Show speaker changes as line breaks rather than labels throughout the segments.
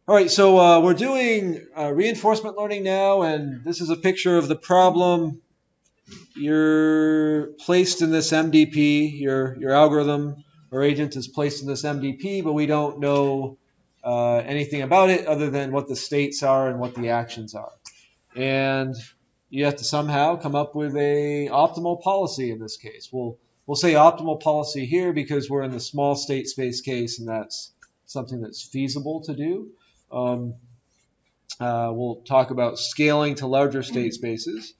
All right, so we're doing reinforcement learning now, and this is a picture of the problem. You're placed in this MDP, your algorithm or agent is placed in this MDP, but we don't know anything about it other than what the states are and what the actions are. And you have to somehow come up with a optimal policy in this case. We'll say optimal policy here because we're in the small state space case, and that's something that's feasible to do. We'll talk about scaling to larger state spaces.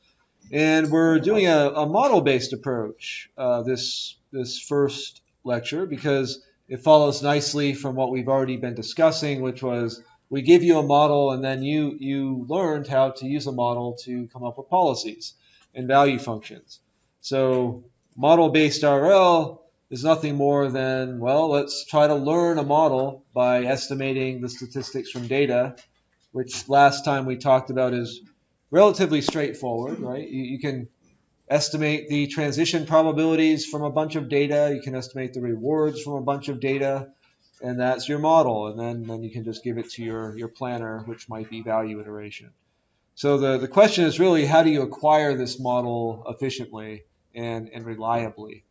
And we're doing a model-based approach this first lecture because it follows nicely from what we've already been discussing, which was we give you a model and then you learned how to use a model to come up with policies and value functions. So model-based RL is nothing more than, well, let's try to learn a model by estimating the statistics from data, which last time we talked about is relatively straightforward, right? You can estimate the transition probabilities from a bunch of data. You can estimate the rewards from a bunch of data, and that's your model. And then you can just give it to your planner, which might be value iteration. So the question is really, how do you acquire this model efficiently and reliably?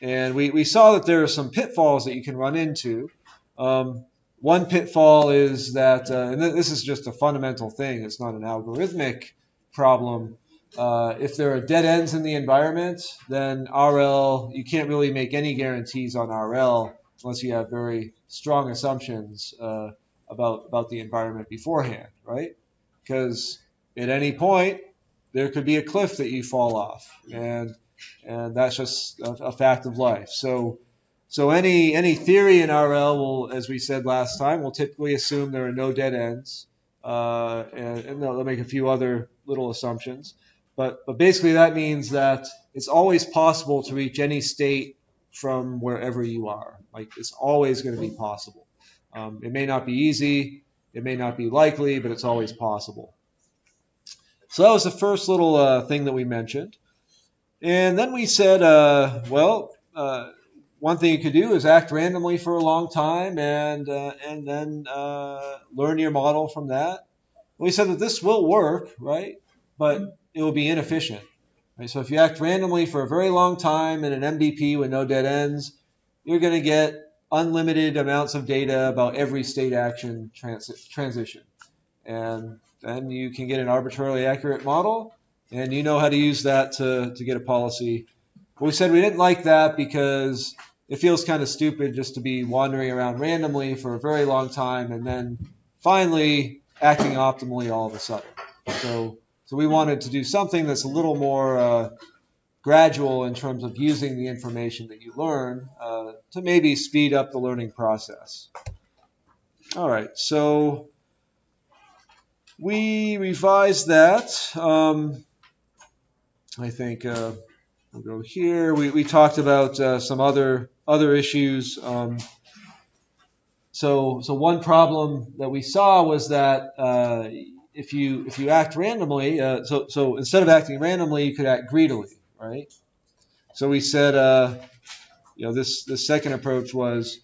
And we saw that there are some pitfalls that you can run into. One pitfall is that, and this is just a fundamental thing, it's not an algorithmic problem. If there are dead ends in the environment, then RL, you can't really make any guarantees on RL unless you have very strong assumptions about the environment beforehand, right? Because at any point, there could be a cliff that you fall off, and that's just a fact of life. So any theory in RL will, as we said last time, will typically assume there are no dead ends, and they'll make a few other little assumptions. But basically that means that it's always possible to reach any state from wherever you are. Like, it's always going to be possible. It may not be easy, it may not be likely, but it's always possible. So that was the first little thing that we mentioned. And then we said, one thing you could do is act randomly for a long time and then learn your model from that. We said that this will work, right? But it will be inefficient. Right? So if you act randomly for a very long time in an MDP with no dead ends, you're going to get unlimited amounts of data about every state action transition. And then you can get an arbitrarily accurate model, and you know how to use that to get a policy. But we said we didn't like that because it feels kind of stupid just to be wandering around randomly for a very long time and then finally acting optimally all of a sudden. So we wanted to do something that's a little more gradual in terms of using the information that you learn to maybe speed up the learning process. All right, so we revised that. I think we'll go here. We talked about some other issues. So one problem that we saw was that if you act randomly, so instead of acting randomly, you could act greedily, right? So we said, this second approach was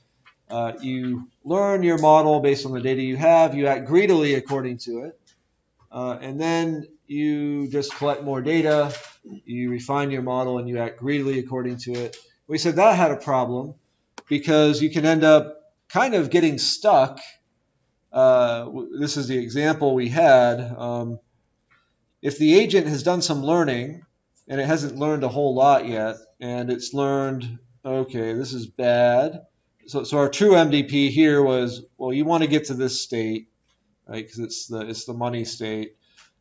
you learn your model based on the data you have, you act greedily according to it, and then you just collect more data, you refine your model, and you act greedily according to it. We said that had a problem because you can end up kind of getting stuck. This is the example we had. If the agent has done some learning and it hasn't learned a whole lot yet, and it's learned, okay, this is bad. So our true MDP here was, well, you want to get to this state, right? Because it's the money state.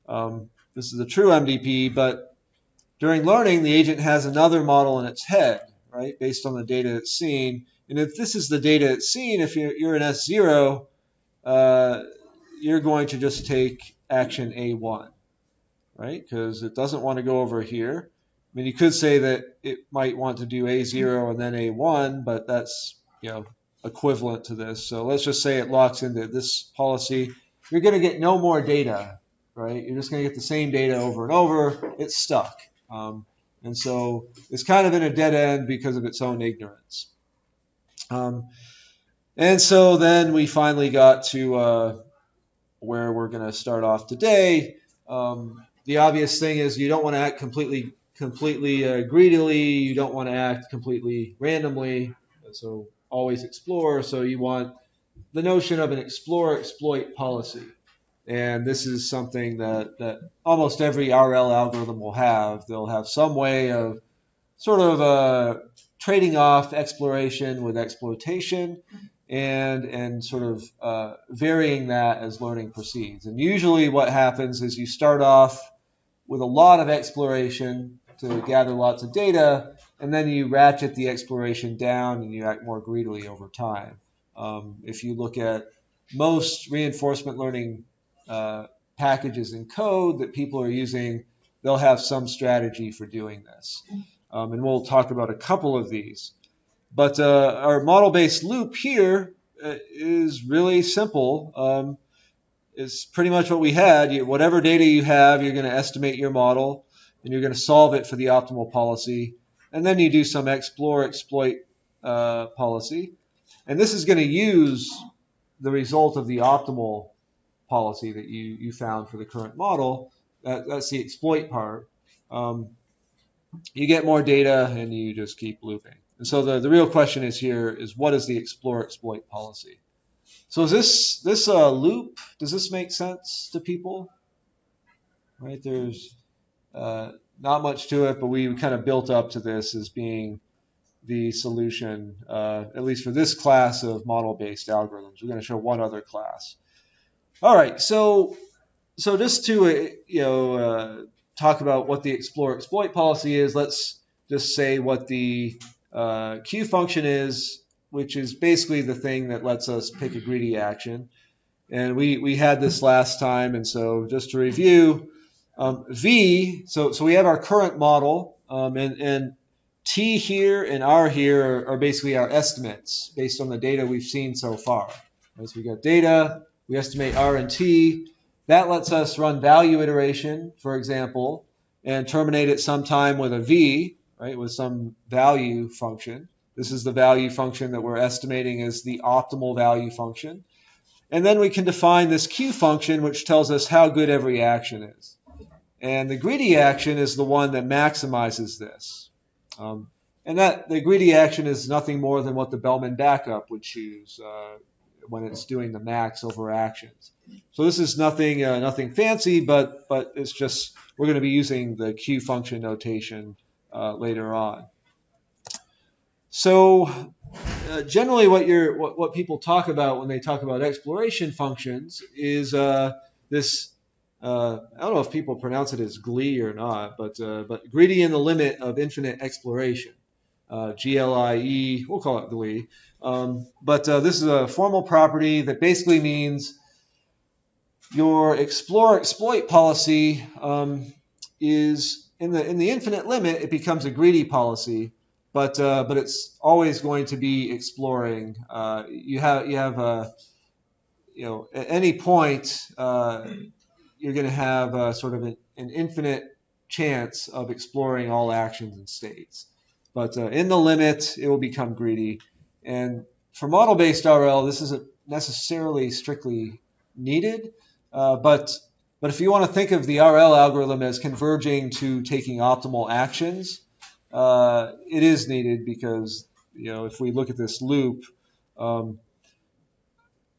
This is the true MDP, but during learning, the agent has another model in its head, right, based on the data it's seen. And if this is the data it's seen, if you're in S0, you're going to just take action A1, right? Because it doesn't want to go over here. I mean, you could say that it might want to do A0 and then A1, but that's equivalent to this. So let's just say it locks into this policy. You're going to get no more data, right? You're just going to get the same data over and over. It's stuck. And so it's kind of in a dead end because of its own ignorance. And so then we finally got to where we're going to start off today. The obvious thing is you don't want to act completely greedily. You don't want to act completely randomly. So always explore. So you want the notion of an explore exploit policy. And this is something that almost every RL algorithm will have. They'll have some way of sort of trading off exploration with exploitation and sort of varying that as learning proceeds. And usually what happens is you start off with a lot of exploration to gather lots of data, and then you ratchet the exploration down and you act more greedily over time. If you look at most reinforcement learning packages and code that people are using, they'll have some strategy for doing this. And we'll talk about a couple of these. But our model-based loop here is really simple. It's pretty much what we had. Whatever data you have, you're going to estimate your model, and you're going to solve it for the optimal policy. And then you do some explore exploit policy. And this is going to use the result of the optimal policy that you found for the current model. That's the exploit part. You get more data and you just keep looping. And so the real question is here is what is the explore exploit policy? So is this loop, does this make sense to people? Right, there's not much to it, but we kind of built up to this as being the solution, at least for this class of model-based algorithms. We're going to show one other class. All right, so just to talk about what the explore exploit policy is, let's just say what the Q function is, which is basically the thing that lets us pick a greedy action. And we had this last time, and so just to review, V, so we have our current model, and T here and R here are basically our estimates based on the data we've seen so far. Right, so we got data, we estimate R and T. That lets us run value iteration, for example, and terminate it sometime with a V, right, with some value function. This is the value function that we're estimating as the optimal value function. And then we can define this Q function, which tells us how good every action is. And the greedy action is the one that maximizes this. And that the greedy action is nothing more than what the Bellman backup would choose when it's doing the max over actions. So this is nothing fancy, but it's just we're going to be using the Q function notation later on. So generally, what people talk about when they talk about exploration functions is this. I don't know if people pronounce it as GLIE or not, but greedy in the limit of infinite exploration. GLIE, we'll call it GLIE. But this is a formal property that basically means your explore exploit policy is in the infinite limit. It becomes a greedy policy, but it's always going to be exploring. You have at any point you're going to have sort of an infinite chance of exploring all actions and states. But in the limit, it will become greedy. And for model-based RL, this isn't necessarily strictly needed. But if you want to think of the RL algorithm as converging to taking optimal actions, it is needed because if we look at this loop,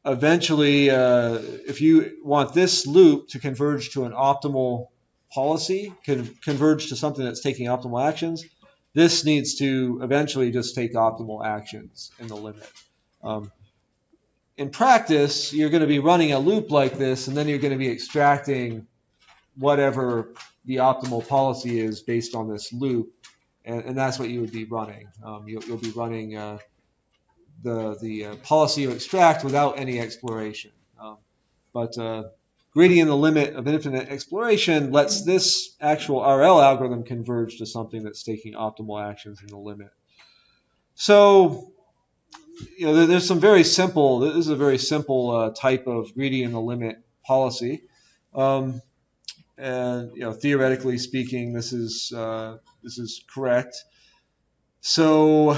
eventually, if you want this loop to converge to an optimal policy, converge to something that's taking optimal actions, this needs to eventually just take optimal actions in the limit. In practice, you're going to be running a loop like this, and then you're going to be extracting whatever the optimal policy is based on this loop, and that's what you would be running. You'll be running the policy you extract without any exploration. But greedy in the limit of infinite exploration lets this actual RL algorithm converge to something that's taking optimal actions in the limit. So there's some very simple. This is a very simple type of greedy in the limit policy, and theoretically speaking, this is correct. So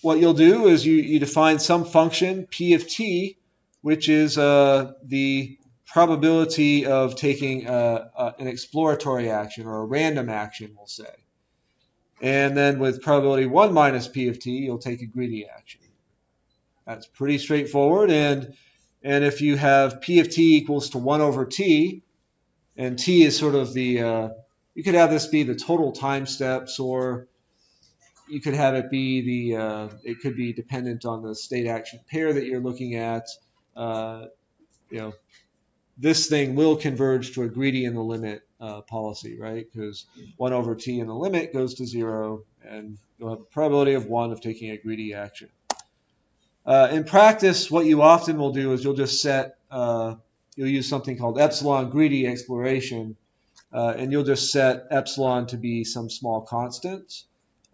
what you'll do is you define some function, p of t, which is the probability of taking an exploratory action or a random action, we'll say. And then with probability 1 minus p of t, you'll take a greedy action. That's pretty straightforward. And if you have p of t equals to 1 over t, and t is sort of the, you could have this be the total time steps, or you could have it be it could be dependent on the state action pair that you're looking at. You know, this thing will converge to a greedy in the limit policy, right? Because 1 over t in the limit goes to 0, and you'll have a probability of 1 of taking a greedy action. In practice, what you often will do is you'll just set, you'll use something called epsilon greedy exploration, and you'll just set epsilon to be some small constant.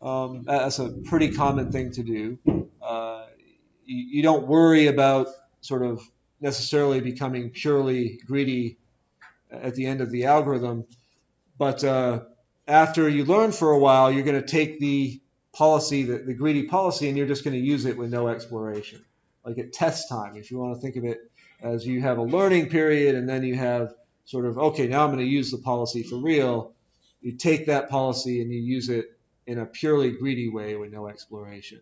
That's a pretty common thing to do. You don't worry about sort of necessarily becoming purely greedy at the end of the algorithm, but after you learn for a while, you're going to take the policy, the greedy policy, and you're just going to use it with no exploration. Like at test time, if you want to think of it as you have a learning period and then you have sort of, okay, now I'm going to use the policy for real. You take that policy and you use it in a purely greedy way with no exploration.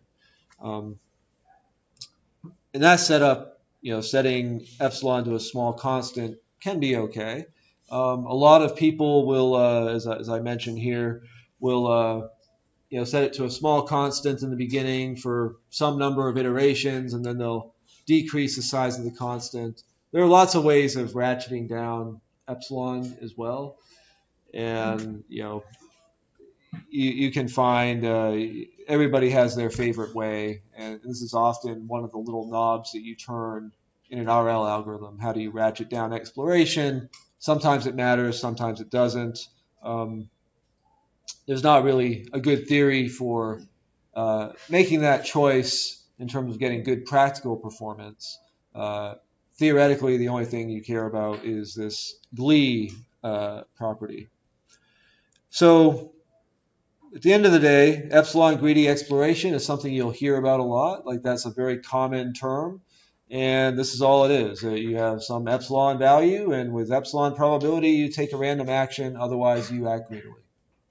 In that setup, setting epsilon to a small constant can be okay. A lot of people will, as I mentioned here, will set it to a small constant in the beginning for some number of iterations, and then they'll decrease the size of the constant. There are lots of ways of ratcheting down epsilon as well, and you can find everybody has their favorite way, and this is often one of the little knobs that you turn in an RL algorithm. How do you ratchet down exploration? Sometimes it matters, sometimes it doesn't. There's not really a good theory for making that choice in terms of getting good practical performance. Theoretically, the only thing you care about is this Glee property. So at the end of the day, epsilon greedy exploration is something you'll hear about a lot. Like, that's a very common term. And this is all it is. You have some epsilon value, and with epsilon probability, you take a random action. Otherwise, you act greedily.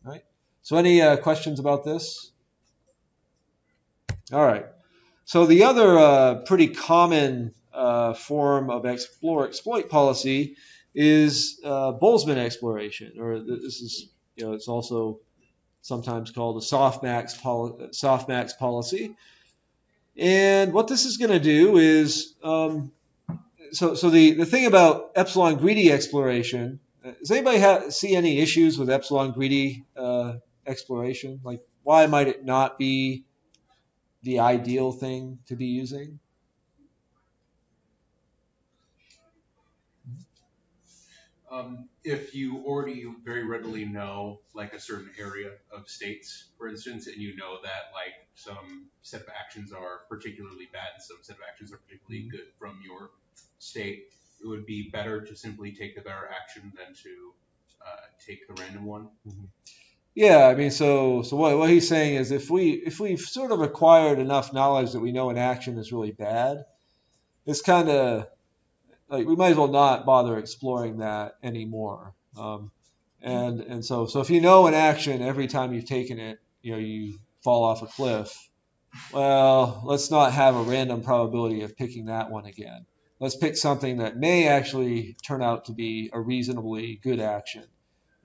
Right? So any questions about this? All right. So the other pretty common form of explore-exploit policy is Boltzmann exploration, or this is, it's also sometimes called a softmax policy. And what this is going to do is, so the thing about epsilon greedy exploration, does anybody see any issues with epsilon greedy exploration? Like, why might it not be the ideal thing to be using?
If you already very readily know like a certain area of states, for instance, and you know that like some set of actions are particularly bad and some set of actions are particularly good from your state, it would be better to simply take the better action than to take the random one.
Mm-hmm. Yeah, I mean, so what he's saying is if we've sort of acquired enough knowledge that we know an action is really bad, it's kind of like we might as well not bother exploring that anymore. And so if you know an action every time you've taken it, you fall off a cliff. Well, let's not have a random probability of picking that one again. Let's pick something that may actually turn out to be a reasonably good action.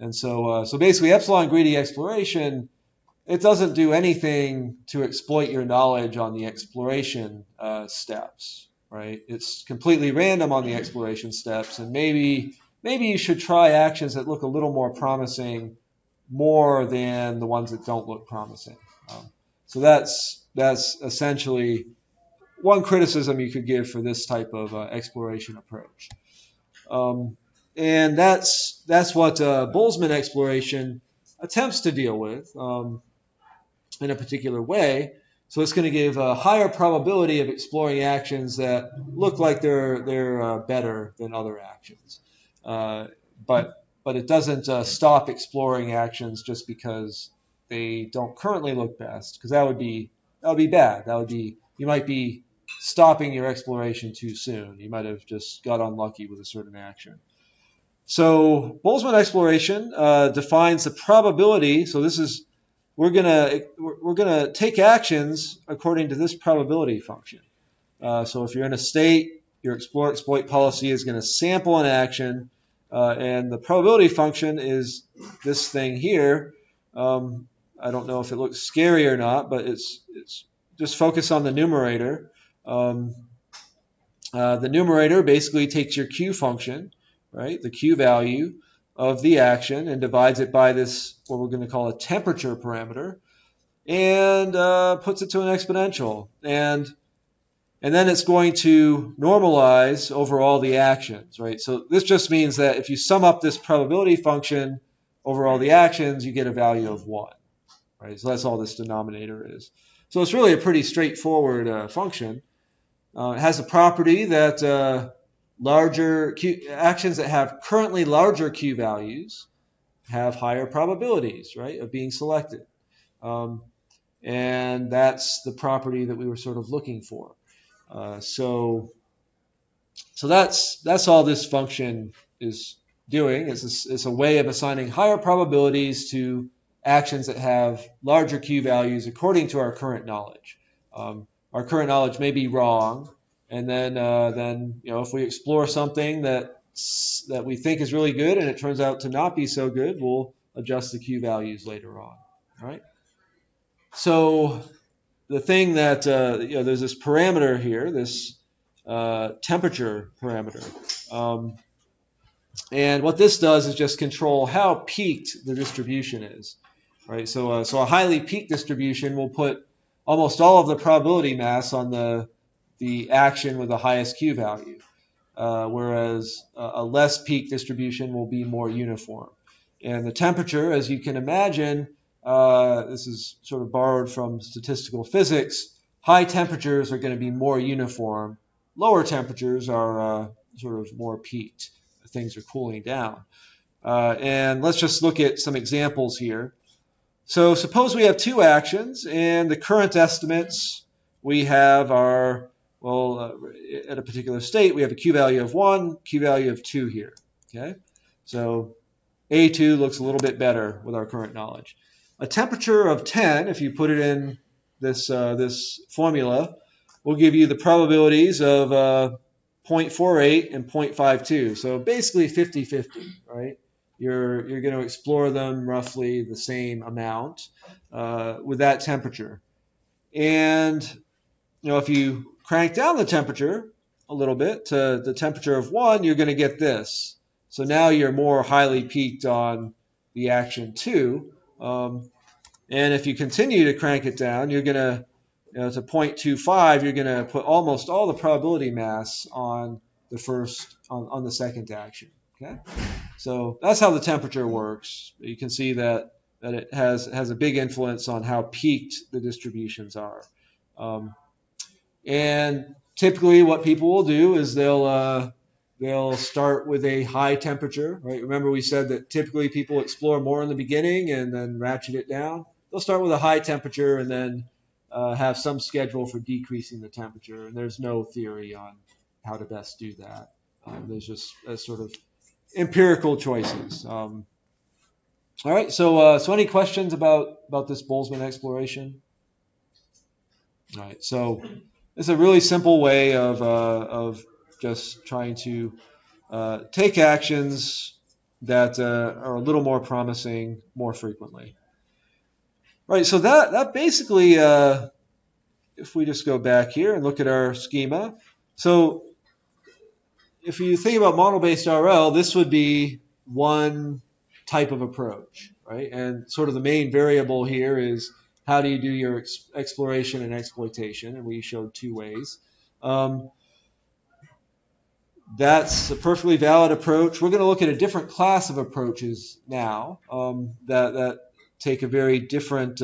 And so basically, epsilon greedy exploration, it doesn't do anything to exploit your knowledge on the exploration steps, right? It's completely random on the exploration steps, and maybe you should try actions that look a little more promising more than the ones that don't look promising. So that's essentially one criticism you could give for this type of exploration approach. And that's what Boltzmann exploration attempts to deal with in a particular way. So it's going to give a higher probability of exploring actions that look like they're better than other actions. But it doesn't stop exploring actions just because they don't currently look best, because that would be would be bad. You might be stopping your exploration too soon. You might have just got unlucky with a certain action. So Boltzmann exploration defines the probability. So this is we're gonna take actions according to this probability function. So if you're in a state, your explore exploit policy is going to sample an action, and the probability function is this thing here. I don't know if it looks scary or not, but it's just focus on the numerator. The numerator basically takes your Q function, right, the Q value of the action, and divides it by this, what we're going to call a temperature parameter, and puts it to an exponential. And then it's going to normalize over all the actions, right? So this just means that if you sum up this probability function over all the actions, you get a value of 1, right? So that's all this denominator is. So it's really a pretty straightforward function. It has a property that larger actions that have currently larger Q values have higher probabilities, right, of being selected. And that's the property that we were sort of looking for. So that's all this function is doing. It's a way of assigning higher probabilities to actions that have larger Q values according to our current knowledge. Our current knowledge may be wrong, and then if we explore something that we think is really good and it turns out to not be so good, we'll adjust the Q values later on. All right. So the thing that there's this parameter here, this temperature parameter, and what this does is just control how peaked the distribution is, right? So a highly peaked distribution will put almost all of the probability mass on the action with the highest Q value, whereas a less peaked distribution will be more uniform. And the temperature, as you can imagine, this is sort of borrowed from statistical physics. High temperatures are going to be more uniform. Lower temperatures are sort of more peaked. Things are cooling down. And let's just look at some examples here. So suppose we have two actions, and the current estimates we have are, at a particular state, we have a Q value of 1, Q value of 2 here. Okay, so A2 looks a little bit better with our current knowledge. A temperature of 10, if you put it in this formula, will give you the probabilities of 0.48 and 0.52. So basically 50-50, right? You're going to explore them roughly the same amount with that temperature. And if you crank down the temperature a little bit to the temperature of 1, you're going to get this. So now you're more highly peaked on the action 2. And if you continue to crank it down, you're going to, to 0.25, you're going to put almost all the probability mass on the second action. Okay, so that's how the temperature works. You can see that it has a big influence on how peaked the distributions are. And typically, what people will do is they'll start with a high temperature, right? Remember we said that typically people explore more in the beginning and then ratchet it down. They'll start with a high temperature and then have some schedule for decreasing the temperature. And there's no theory on how to best do that. There's just sort of empirical choices. All right. So any questions about this Boltzmann exploration? All right. So it's a really simple way of just trying to take actions that are a little more promising more frequently. Right, so that basically, if we just go back here and look at our schema, so if you think about model-based RL, this would be one type of approach, right? And sort of the main variable here is how do you do your exploration and exploitation, and we showed 2 ways. That's a perfectly valid approach. We're going to look at a different class of approaches now that take a very different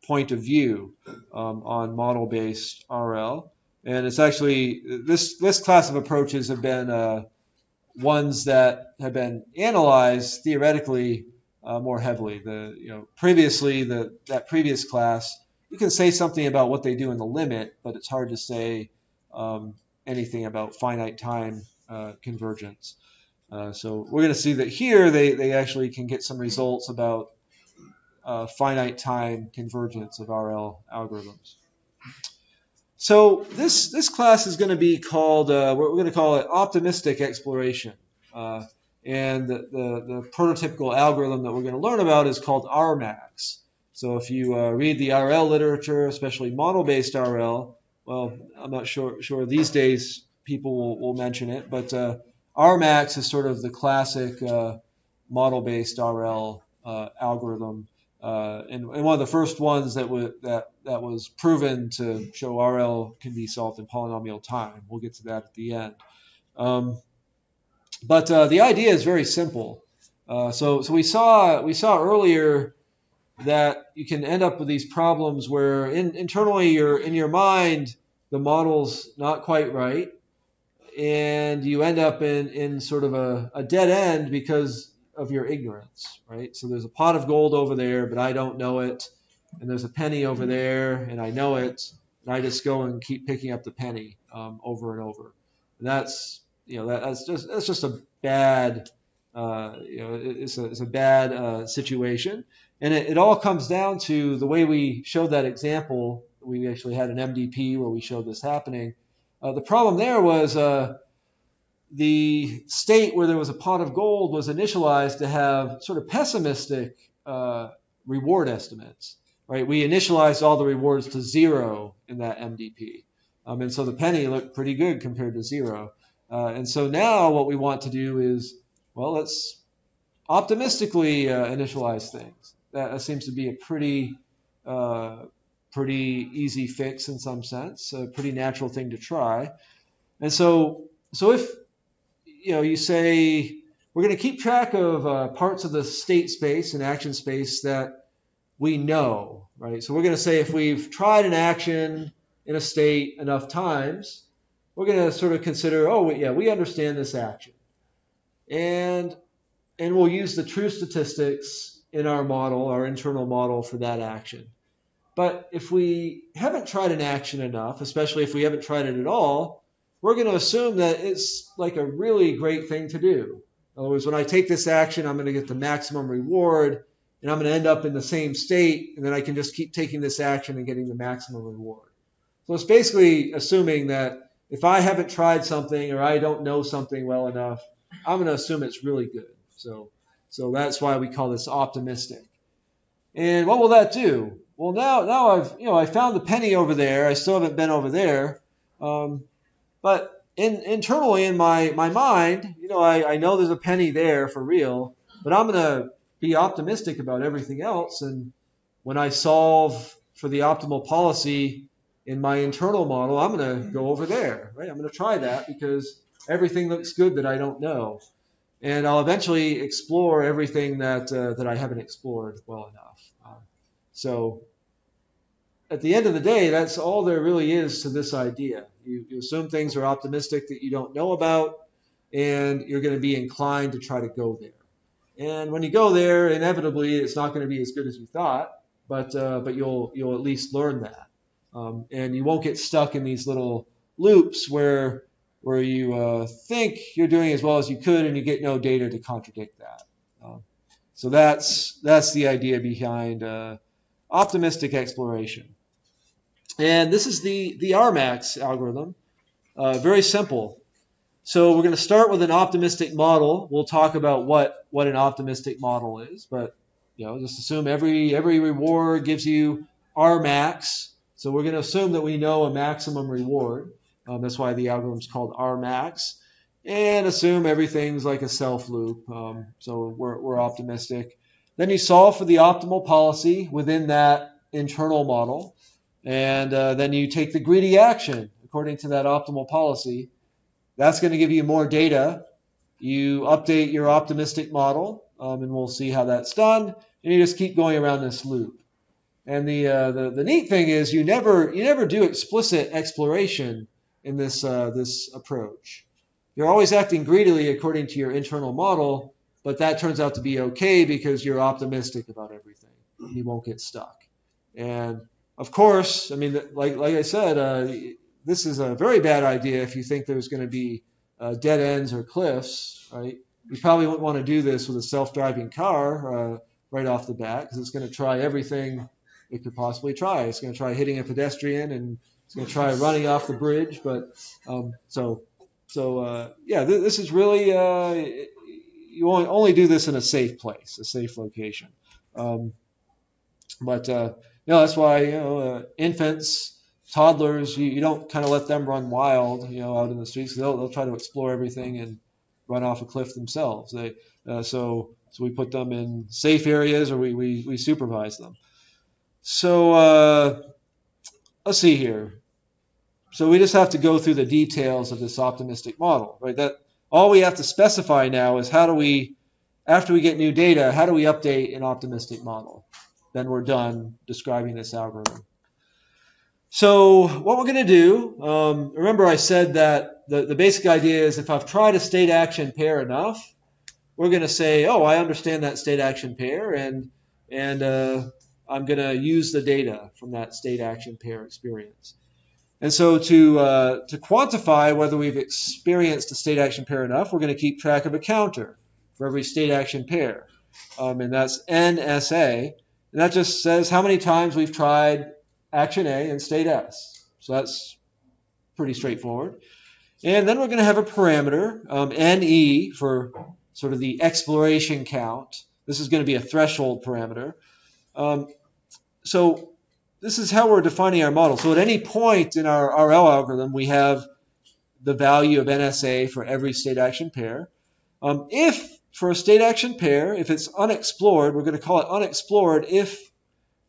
point of view on model-based RL. And it's actually, this class of approaches have been ones that have been analyzed theoretically more heavily. Previously, that previous class you can say something about what they do in the limit, but it's hard to say anything about finite time convergence. So we're going to see that here they actually can get some results about finite time convergence of RL algorithms. So this class is going to be called, we're going to call it optimistic exploration. And the prototypical algorithm that we're going to learn about is called RMAX. So if you read the RL literature, especially model-based RL, well, I'm not sure these days people will mention it, but RMAX is sort of the classic model-based RL algorithm, and one of the first ones that was proven to show RL can be solved in polynomial time. We'll get to that at the end. But the idea is very simple. So we saw earlier that you can end up with these problems where internally in your mind the model's not quite right, and you end up in sort of a dead end because of your ignorance, right? So there's a pot of gold over there, but I don't know it, and there's a penny over there, and I know it, and I just go and keep picking up the penny over and over. And that's just a bad it's a bad situation, and it all comes down to the way we showed that example. We actually had an MDP where we showed this happening. The problem there was the state where there was a pot of gold was initialized to have sort of pessimistic reward estimates, right? We initialized all the rewards to 0 in that MDP. And so the penny looked pretty good compared to 0. And so now what we want to do is, well, let's optimistically initialize things. That seems to be a pretty easy fix in some sense, a pretty natural thing to try. And so if you say we're going to keep track of parts of the state space and action space that we know, right? So we're going to say if we've tried an action in a state enough times, we're going to sort of consider, we understand this action. And we'll use the true statistics in our model, our internal model for that action. But if we haven't tried an action enough, especially if we haven't tried it at all, we're going to assume that it's like a really great thing to do. In other words, when I take this action, I'm going to get the maximum reward, and I'm going to end up in the same state, and then I can just keep taking this action and getting the maximum reward. So it's basically assuming that if I haven't tried something or I don't know something well enough, I'm going to assume it's really good. So that's why we call this optimistic. And what will that do? Well, now I found the penny over there. I still haven't been over there. But internally in my mind, I know there's a penny there for real, but I'm going to be optimistic about everything else. And when I solve for the optimal policy in my internal model, I'm going to go over there, right? I'm going to try that because everything looks good that I don't know. And I'll eventually explore everything that I haven't explored well enough. So at the end of the day, that's all there really is to this idea. You assume things are optimistic that you don't know about, and you're going to be inclined to try to go there. And when you go there, inevitably, it's not going to be as good as you thought, but you'll at least learn that. And you won't get stuck in these little loops where you think you're doing as well as you could, and you get no data to contradict that. So that's the idea behind optimistic exploration. And this is the RMAX algorithm. Very simple. So we're going to start with an optimistic model. We'll talk about what an optimistic model is, but just assume every reward gives you RMAX. So we're going to assume that we know a maximum reward. That's why the algorithm is called RMAX. And assume everything's like a self loop. So we're optimistic. Then you solve for the optimal policy within that internal model. And then you take the greedy action according to that optimal policy. That's going to give you more data. You update your optimistic model, and we'll see how that's done. And you just keep going around this loop. And the neat thing is you never do explicit exploration in this approach. You're always acting greedily according to your internal model, but that turns out to be okay because you're optimistic about everything. You won't get stuck. And Of course, I mean, like I said, this is a very bad idea if you think there's going to be dead ends or cliffs, right? You probably wouldn't want to do this with a self-driving car right off the bat because it's going to try everything it could possibly try. It's going to try hitting a pedestrian and it's going to try running off the bridge. But yeah, this is really you only do this in a safe place, a safe location. But that's why infants, toddlers, you don't kind of let them run wild, out in the streets. They'll try to explore everything and run off a cliff themselves. So we put them in safe areas or we supervise them. So let's see here. So we just have to go through the details of this optimistic model, right? That all we have to specify now is how do we, after we get new data, how do we update an optimistic model? Then we're done describing this algorithm. So what we're going to do, remember I said that the basic idea is if I've tried a state action pair enough, we're going to say, oh, I understand that state action pair, and I'm going to use the data from that state action pair experience. And so to quantify whether we've experienced a state action pair enough, we're going to keep track of a counter for every state action pair. And that's NSA. And that just says how many times we've tried action A in state S. So that's pretty straightforward. And then we're going to have a parameter, NE, for sort of the exploration count. This is going to be a threshold parameter. So this is how we're defining our model. So at any point in our RL algorithm, we have the value of NSA for every state action pair. If for a state action pair, if it's unexplored, we're going to call it unexplored if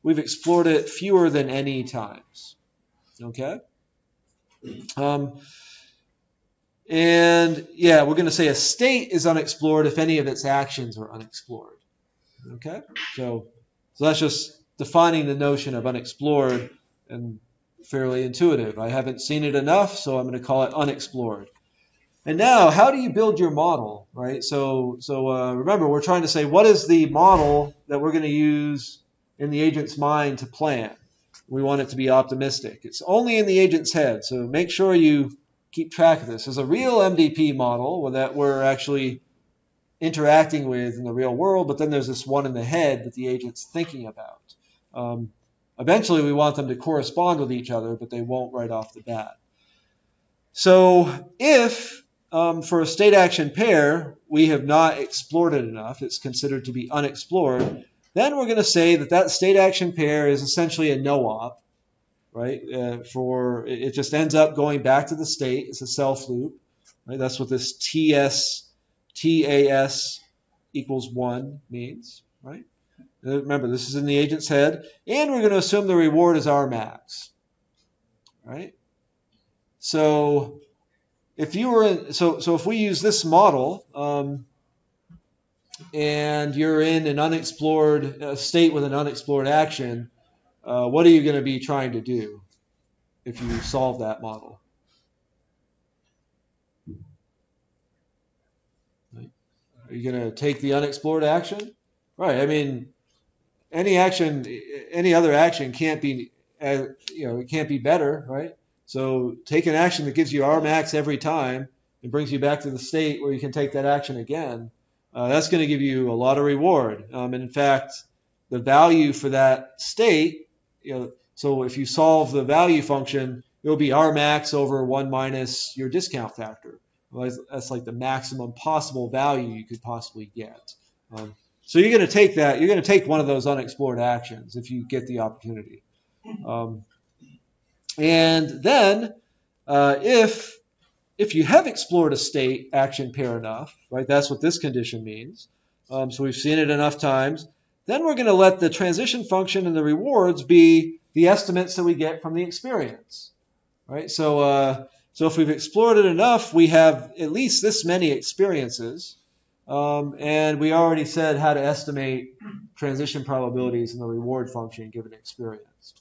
we've explored it fewer than NE times. Okay? And yeah, we're going to say a state is unexplored if any of its actions are unexplored. Okay? So that's just defining the notion of unexplored, and fairly intuitive. I haven't seen it enough, so I'm going to call it unexplored. And now, how do you build your model, right? So remember, we're trying to say what is the model that we're going to use in the agent's mind to plan. We want it to be optimistic. It's only in the agent's head, so make sure you keep track of this. There's a real MDP model that we're actually interacting with in the real world, but then there's this one in the head that the agent's thinking about. Eventually, we want them to correspond with each other, but they won't right off the bat. So if for a state action pair, we have not explored it enough, it's considered to be unexplored, then we're going to say that state action pair is essentially a no-op, right? It just ends up going back to the state. It's a self loop, right? That's what this TAS equals 1 means, right? Remember, this is in the agent's head, and we're going to assume the reward is R max, right? So if you were in, so if we use this model, and you're in an unexplored state with an unexplored action, what are you going to be trying to do if you solve that model? Right? Are you going to take the unexplored action? Right. I mean, any other action can't be, it can't be better, right? So take an action that gives you R max every time and brings you back to the state where you can take that action again. That's going to give you a lot of reward. And in fact, the value for that state, so if you solve the value function, it will be R max over 1 minus your discount factor. Well, that's like the maximum possible value you could possibly get. So you're going to take that. You're going to take one of those unexplored actions if you get the opportunity. And then if you have explored a state action pair enough, right? That's what this condition means. So we've seen it enough times. Then we're going to let the transition function and the rewards be the estimates that we get from the experience, right? So if we've explored it enough, we have at least this many experiences. And we already said how to estimate transition probabilities in the reward function given experience.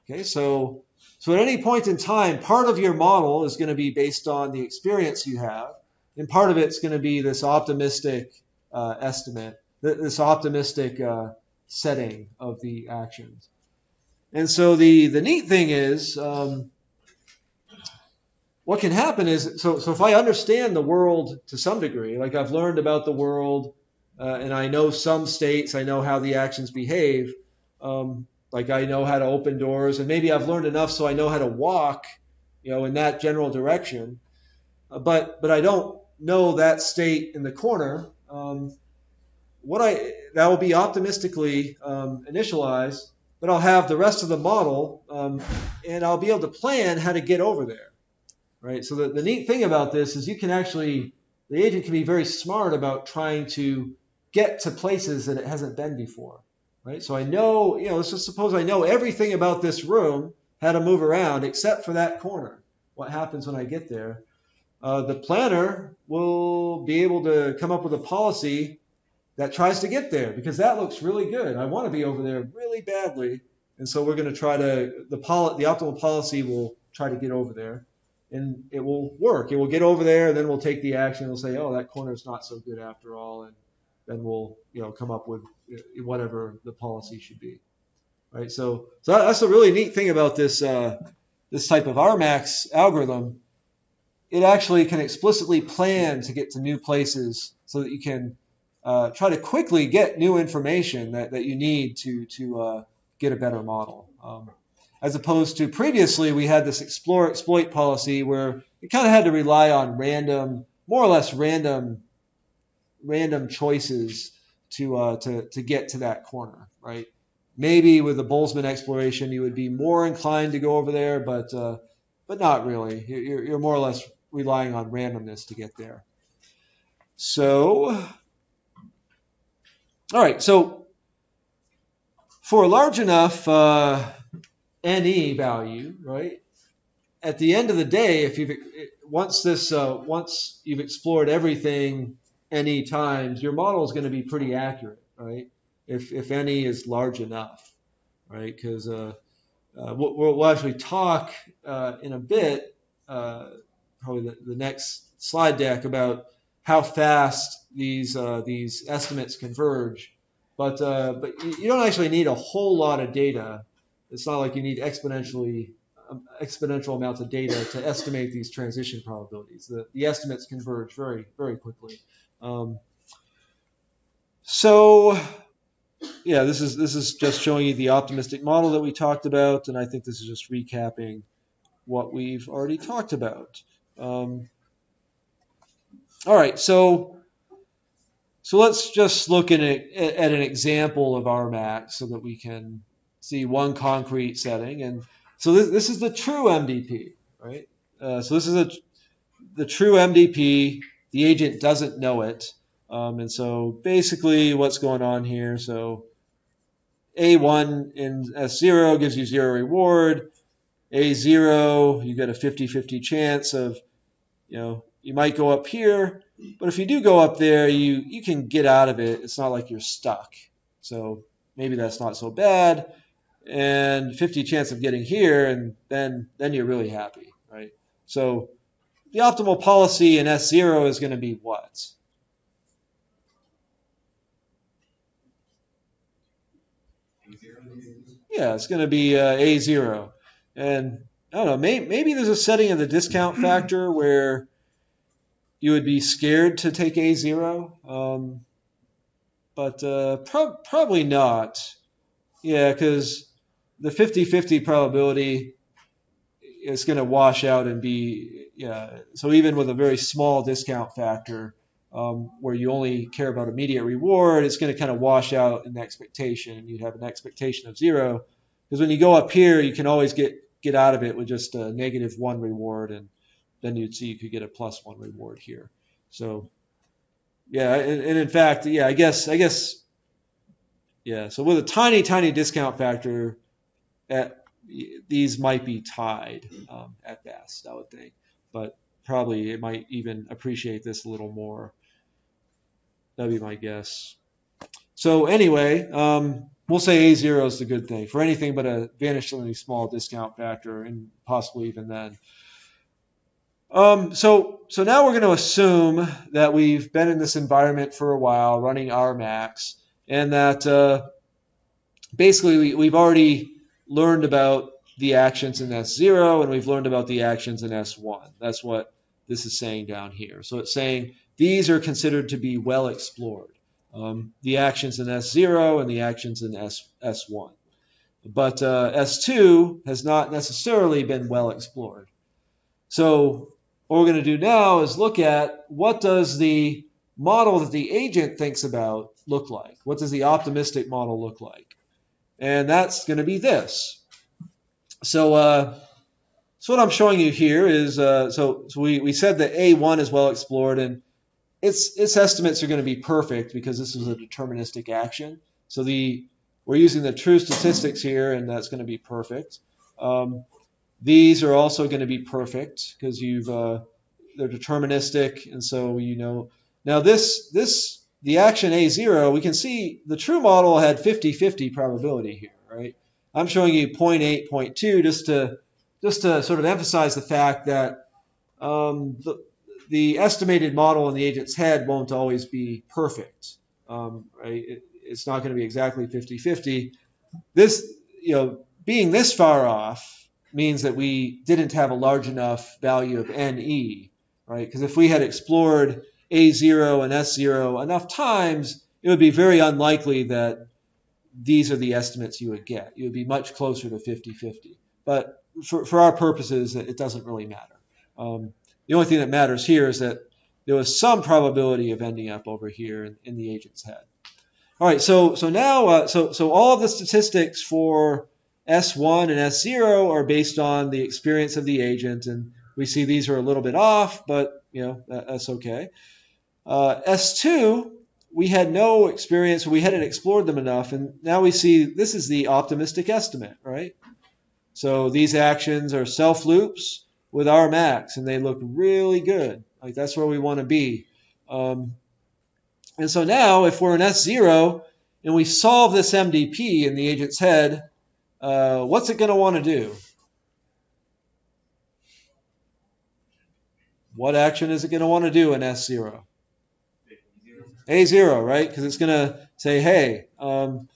Okay, so at any point in time, part of your model is going to be based on the experience you have, and part of it's going to be this optimistic estimate, this optimistic setting of the actions. And so the neat thing is, what can happen is, so if I understand the world to some degree, like I've learned about the world, and I know some states, I know how the actions behave, like I know how to open doors, and maybe I've learned enough so I know how to walk, in that general direction. But I don't know that state in the corner. That will be optimistically initialized, but I'll have the rest of the model, and I'll be able to plan how to get over there, right? So the neat thing about this is the agent can be very smart about trying to get to places that it hasn't been before, right? So I know, let's just suppose I know everything about this room, how to move around, except for that corner. What happens when I get there? The planner will be able to come up with a policy that tries to get there because that looks really good. I want to be over there really badly. And so we're going to try to, the optimal policy will try to get over there, and it will work. It will get over there, and then we'll take the action. We'll say, oh, that corner is not so good after all. And then we'll, come up with whatever the policy should be. Right. So that's a really neat thing about this type of RMAX algorithm. It actually can explicitly plan to get to new places so that you can try to quickly get new information that you need to get a better model. As opposed to previously, we had this explore exploit policy where we kind of had to rely on more or less random choices to get to that corner, right? Maybe with the Boltzmann exploration, you would be more inclined to go over there, but not really. You're more or less relying on randomness to get there. So, all right. So for a large enough NE value, right? At the end of the day, once you've explored everything NE times, your model is going to be pretty accurate, right? If NE is large enough, right? Because we'll actually talk in a bit, probably the next slide deck, about how fast these estimates converge. But you don't actually need a whole lot of data. It's not like you need exponential amounts of data to estimate these transition probabilities. The estimates converge very, very quickly. So yeah, this is just showing you the optimistic model that we talked about, and I think this is just recapping what we've already talked about. All right, so let's just look at an example of RMAX so that we can see one concrete setting. And so this is the true MDP, right? So this is the true MDP. The agent doesn't know it. And so basically what's going on here, so A1 in S0 gives you 0 reward. A0, you get a 50-50 chance of, you might go up here, but if you do go up there, you can get out of it. It's not like you're stuck. So maybe that's not so bad. And 50 chance of getting here, and then you're really happy, right? So the optimal policy in S0 is going to be what? Yeah, it's going to be A0. And I don't know, maybe there's a setting of the discount factor where you would be scared to take A0, but probably not. Yeah, because the 50-50 probability is going to wash out and be, yeah. So even with a very small discount factor, where you only care about immediate reward, it's going to kind of wash out an expectation. You'd have an expectation of 0. Because when you go up here, you can always get out of it with just a -1 reward, and then you'd see you could get a +1 reward here. So, yeah, and in fact, yeah, I guess, yeah. So with a tiny discount factor, these might be tied at best, I would think. But probably it might even appreciate this a little more. That'd be my guess. So anyway, we'll say A0 is the good thing for anything but a vanishingly small discount factor, and possibly even then. So now we're going to assume that we've been in this environment for a while, running RMAX, and that basically we've already learned about the actions in S0 and we've learned about the actions in S1. That's what this is saying down here. So it's saying these are considered to be well explored. The actions in S0 and the actions in S1. But S2 has not necessarily been well explored. So what we're going to do now is look at what does the model that the agent thinks about look like? What does the optimistic model look like? And that's going to be this. So what I'm showing you here is, so we said that A1 is well explored, and its estimates are going to be perfect because this is a deterministic action. So we're using the true statistics here, and that's going to be perfect. These are also going to be perfect because they're deterministic, and so you know. Now the action A0, we can see the true model had 50-50 probability here, right? I'm showing you 0.8, 0.2 just to sort of emphasize the fact that the estimated model in the agent's head won't always be perfect, right? It's not going to be exactly 50-50. This, being this far off means that we didn't have a large enough value of NE, right? Because if we had explored A0 and S0 enough times, it would be very unlikely that these are the estimates you would get. You would be much closer to 50-50. But for our purposes, it doesn't really matter. The only thing that matters here is that there was some probability of ending up over here in the agent's head. All right, so now, so all of the statistics for S1 and S0 are based on the experience of the agent, and we see these are a little bit off, but that's okay. S2, we had no experience, we hadn't explored them enough, and now we see this is the optimistic estimate, right? So these actions are self loops with R max, and they look really good. Like that's where we want to be. And so now, if we're in S0 and we solve this MDP in the agent's head, what's it going to want to do? What action is it going to want to do in S0? A0, right? Because it's going to say, hey, I'm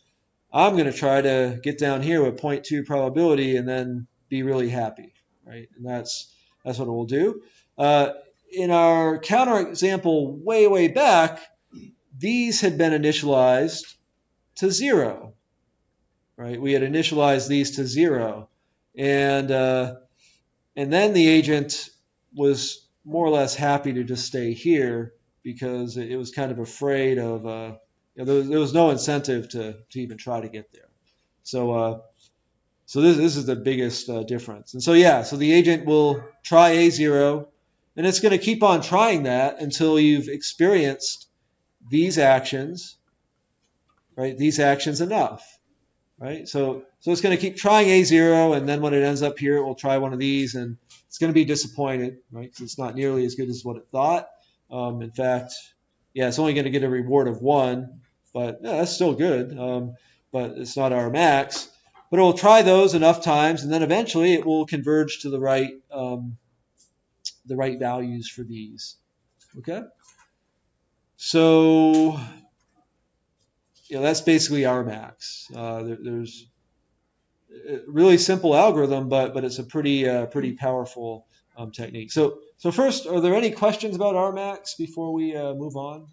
going to try to get down here with 0.2 probability and then be really happy, right? And that's what it will do. In our counterexample way back, these had been initialized to 0, right? We had initialized these to 0, and then the agent was more or less happy to just stay here because it was kind of afraid of there was no incentive to even try to get there. So this is the biggest difference. And so so the agent will try A0, and it's going to keep on trying that until you've experienced these actions, right? These actions enough, right? So it's going to keep trying A0, and then when it ends up here, it will try one of these, and it's going to be disappointed, right? Because it's not nearly as good as what it thought. In fact, it's only going to get a reward of 1, but that's still good. But it's not our max. But it will try those enough times, and then eventually it will converge to the right values for these. Okay. So that's basically our max. There's a really simple algorithm, but it's a pretty powerful technique. So first, are there any questions about our max before we move on?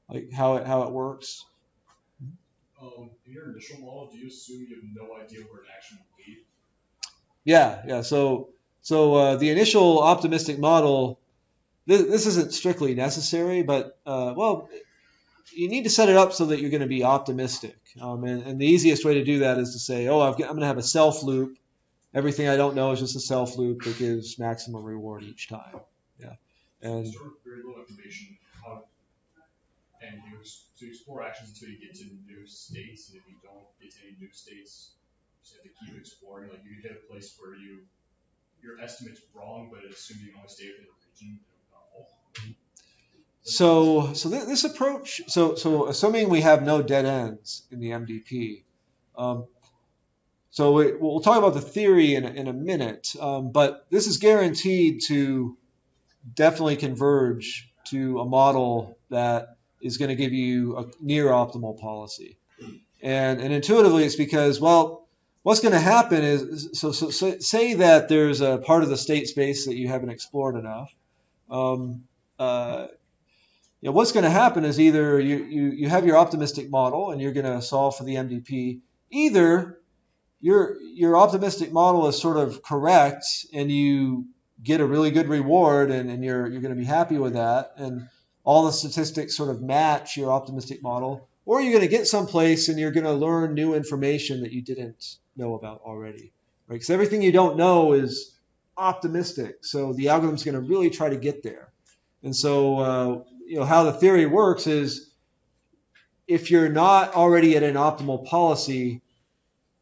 Like how it works?
In your initial model, do you assume you have no idea where an action will lead?
Yeah. So the initial optimistic model, this isn't strictly necessary, but you need to set it up so that you're going to be optimistic. And the easiest way to do that is to say, I'm going to have a self loop. Everything I don't know is just a self loop that gives maximum reward each time. Yeah. And
start with very little information, and you explore actions until you get to new states. And if you don't get to any new states, you just have to keep exploring. Like you could hit a place where your estimate's wrong, but it assumes you can only stay within the region.
So this approach, so assuming we have no dead ends in the MDP, so we'll talk about the theory in a minute, but this is guaranteed to definitely converge to a model that is going to give you a near optimal policy. And intuitively it's because, what's going to happen is, so say that there's a part of the state space that you haven't explored enough. Um, uh, what's going to happen is either you have your optimistic model and you're going to solve for the MDP. Either your optimistic model is sort of correct and you get a really good reward and you're going to be happy with that and all the statistics sort of match your optimistic model, or you're going to get someplace and you're going to learn new information that you didn't know about already, right? Because everything you don't know is optimistic, so the algorithm's going to really try to get there. And so how the theory works is if you're not already at an optimal policy,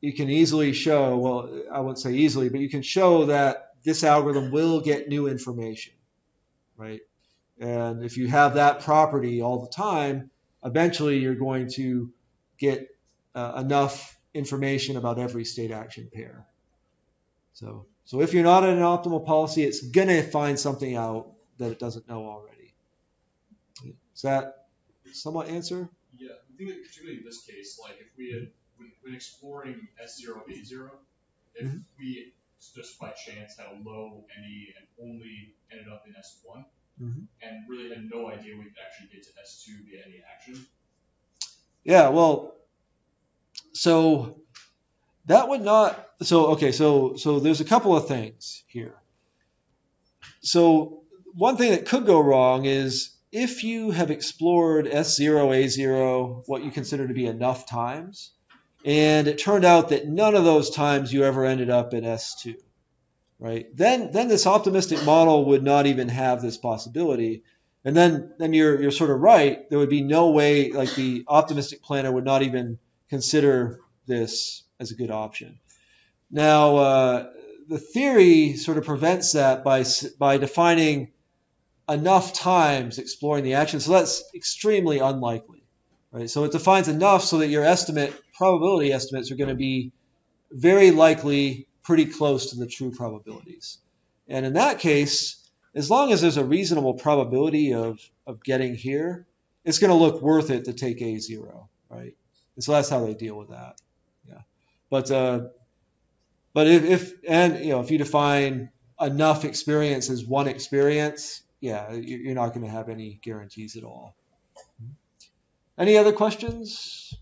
you can easily show, well, I wouldn't say easily, but you can show that this algorithm will get new information, right? And if you have that property all the time, eventually you're going to get enough information about every state action pair. So if you're not at an optimal policy, it's going to find something out that it doesn't know already. Does that somewhat answer?
Yeah, I think that particularly in this case, like if we had, when exploring S0, A0, if we just by chance had a low NE and only ended up in S1, and really had no idea we could actually get to S2 via any action.
Yeah, well, so that would not, so there's a couple of things here. So one thing that could go wrong is if you have explored S0, A0, what you consider to be enough times, and it turned out that none of those times you ever ended up in S2, right? Then this optimistic model would not even have this possibility. And then you're sort of right. There would be no way, like the optimistic planner would not even consider this as a good option. Now, the theory sort of prevents that by defining enough times exploring the action. So that's extremely unlikely, right? So it defines enough so that your probability estimates are going to be very likely pretty close to the true probabilities. And in that case, as long as there's a reasonable probability of getting here, it's going to look worth it to take A0, right? And so that's how they deal with that. Yeah. But if you define enough experience as one experience, yeah, you're not going to have any guarantees at all. Any other questions?